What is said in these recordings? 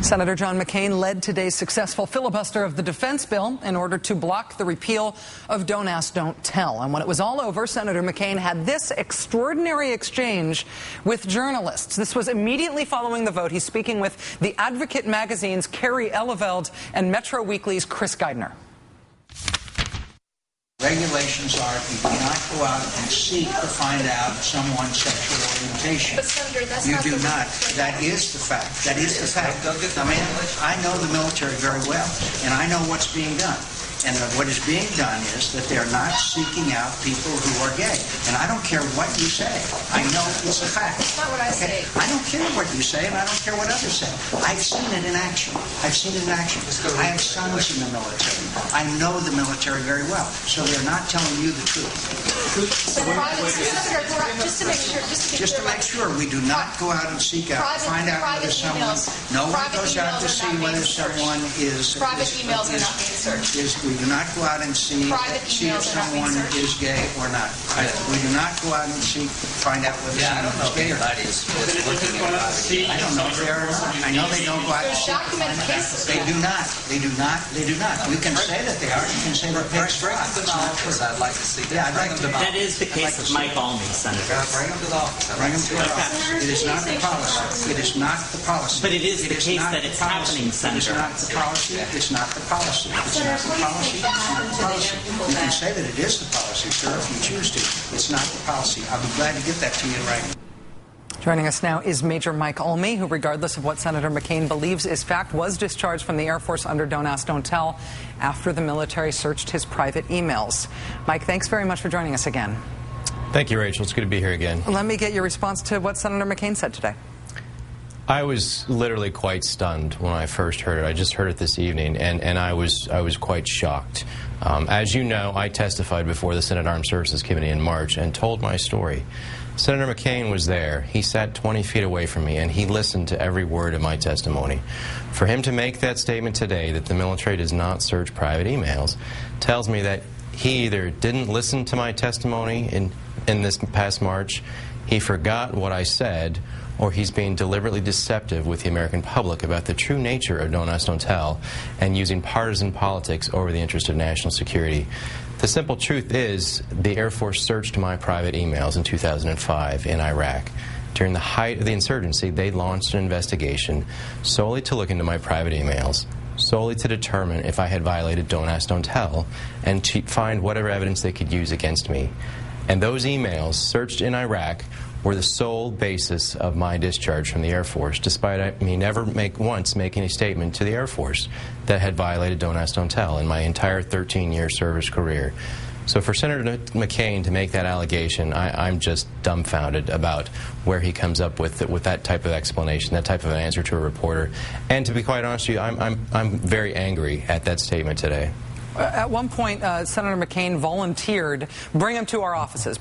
Senator John McCain led today's successful filibuster of the defense bill in order to block the repeal of Don't Ask, Don't Tell. And when it was all over, Senator McCain had this extraordinary exchange with journalists. This was immediately following the vote. He's speaking with The Advocate magazine's Carrie Eleveld and Metro Weekly's Chris Geidner. Regulations are you do not go out and seek to find out someone's sexual orientation. But Senator, that's you not do the not. That is the fact. That is the fact. I mean, I know the military very well, and I know what's being done. And what is being done is that they're not seeking out people who are gay. And I don't care what you say. I know it's a fact. That's not what I say. I don't care what you say, and I don't care what others say. I've seen it in action. I've seen it in action. I have sons in the military. I know the military very well. So they're not telling you the truth. So Just to make sure, we do not go out and seek out, find out whether someone. No one goes out to see whether someone is. Private emails are not being searched. We do not go out and see if someone is gay or not. We do not go out and find out whether someone is gay or not. I don't know if they are or not. I know they don't go out and seek. They do not. They do not. They do not. You can say that they are. You can say they're big spots. I'd like to see that. Yeah, I'd like to. That is the case of Mike Almy, Senator. Bring him to the office. Bring him to our office. It is not the policy. It is not the policy. But it is the case that it's happening, Senator. It is not the policy. It's not the policy. It's not the policy. It's not the policy. You can say that it is the policy, sir, if you choose to. It's not the policy. I'll be glad to get that to you in writing. Joining us now is Major Mike Almy, who, regardless of what Senator McCain believes is fact, was discharged from the Air Force under Don't Ask, Don't Tell after the military searched his private emails. Mike, thanks very much for joining us again. Thank you, Rachel. It's good to be here again. Let me get your response to what Senator McCain said today. I was literally quite stunned when I first heard it. I just heard it this evening, and I was quite shocked. As you know, I testified before the Senate Armed Services Committee in March and told my story. Senator McCain was there. He sat 20 feet away from me, and he listened to every word of my testimony. For him to make that statement today that the military does not search private emails tells me that he either didn't listen to my testimony in this past March, he forgot what I said, or he's being deliberately deceptive with the American public about the true nature of Don't Ask, Don't Tell and using partisan politics over the interest of national security. The simple truth is the Air Force searched my private emails in 2005 in Iraq. During the height of the insurgency, they launched an investigation solely to look into my private emails, solely to determine if I had violated Don't Ask, Don't Tell, and to find whatever evidence they could use against me. And those emails searched in Iraq were the sole basis of my discharge from the Air Force, despite me never once making a statement to the Air Force that had violated Don't Ask, Don't Tell in my entire 13-year service career. So for Senator McCain to make that allegation, I'm just dumbfounded about where he comes up with that type of explanation, that type of an answer to a reporter. And to be quite honest with you, I'm very angry at that statement today. At one point, Senator McCain volunteered, bring him to our offices,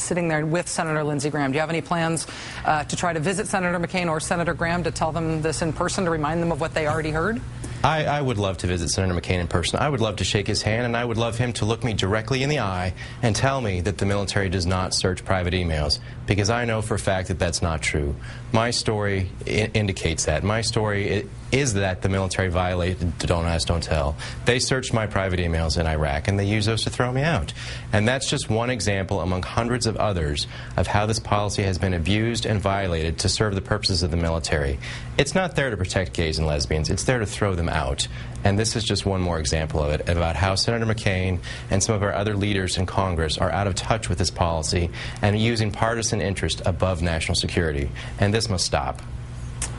sitting there with Senator Lindsey Graham. Do you have any plans to try to visit Senator McCain or Senator Graham to tell them this in person, to remind them of what they already heard? I would love to visit Senator McCain in person. I would love to shake his hand, and I would love him to look me directly in the eye and tell me that the military does not search private emails, because I know for a fact that that's not true. My story indicates that. My story is that the military violated Don't Ask, Don't Tell. They searched my private emails in Iraq, and they used those to throw me out. And that's just one example among hundreds of others of how this policy has been abused and violated to serve the purposes of the military. It's not there to protect gays and lesbians. It's there to throw them out. And this is just one more example of it, about how Senator McCain and some of our other leaders in Congress are out of touch with this policy and using partisan interest above national security. And this must stop.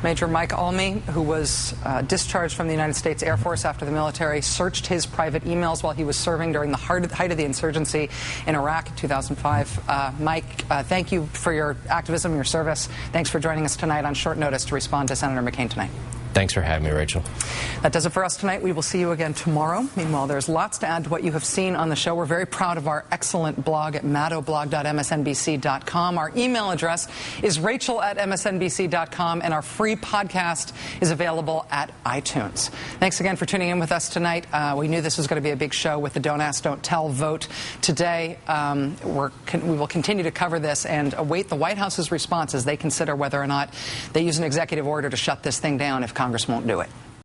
Major Mike Almy, who was discharged from the United States Air Force after the military searched his private emails while he was serving during the height of the insurgency in Iraq in 2005. Mike, thank you for your activism, your service. Thanks for joining us tonight on short notice to respond to Senator McCain tonight. Thanks for having me, Rachel. That does it for us tonight. We will see you again tomorrow. Meanwhile, there's lots to add to what you have seen on the show. We're very proud of our excellent blog at maddowblog.msnbc.com. Our email address is rachel@msnbc.com, and our free podcast is available at iTunes. Thanks again for tuning in with us tonight. We knew this was going to be a big show with the Don't Ask, Don't Tell vote today. We will continue to cover this and await the White House's response as they consider whether or not they use an executive order to shut this thing down if Congress Congress won't do it.